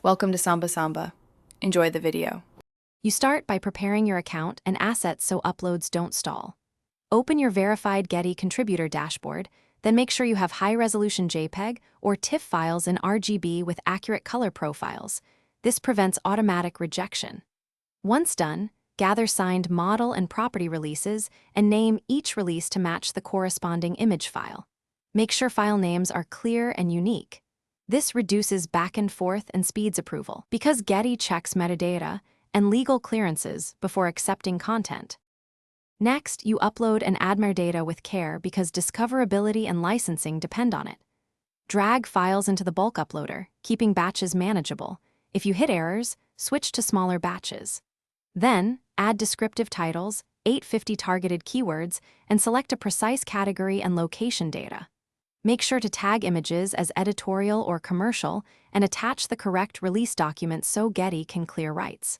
Welcome to Samba Samba. Enjoy the video. You start by preparing your account and assets so uploads don't stall. Open your verified Getty contributor dashboard, then make sure you have high-resolution JPEG or TIFF files in RGB with accurate color profiles. This prevents automatic rejection. Once done, gather signed model and property releases and name each release to match the corresponding image file. Make sure file names are clear and unique. This reduces back and forth and speeds approval, because Getty checks metadata and legal clearances before accepting content. Next, you upload and add metadata with care because discoverability and licensing depend on it. Drag files into the bulk uploader, keeping batches manageable. If you hit errors, switch to smaller batches. Then, add descriptive titles, 850 targeted keywords, and select a precise category and location data. Make sure to tag images as editorial or commercial and attach the correct release document so Getty can clear rights.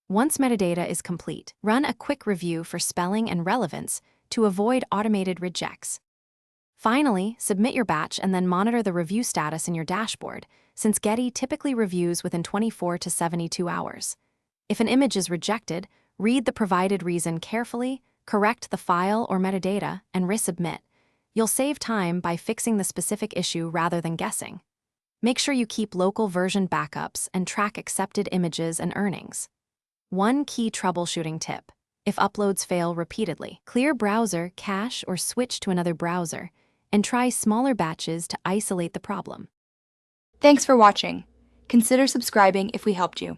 Once metadata is complete, run a quick review for spelling and relevance to avoid automated rejects. Finally, submit your batch and then monitor the review status in your dashboard, since Getty typically reviews within 24 to 72 hours. If an image is rejected, read the provided reason carefully, correct the file or metadata, and resubmit. You'll save time by fixing the specific issue rather than guessing. Make sure you keep local version backups and track accepted images and earnings. One key troubleshooting tip: if uploads fail repeatedly, clear browser, cache, or switch to another browser, and try smaller batches to isolate the problem. Thanks for watching. Consider subscribing if we helped you.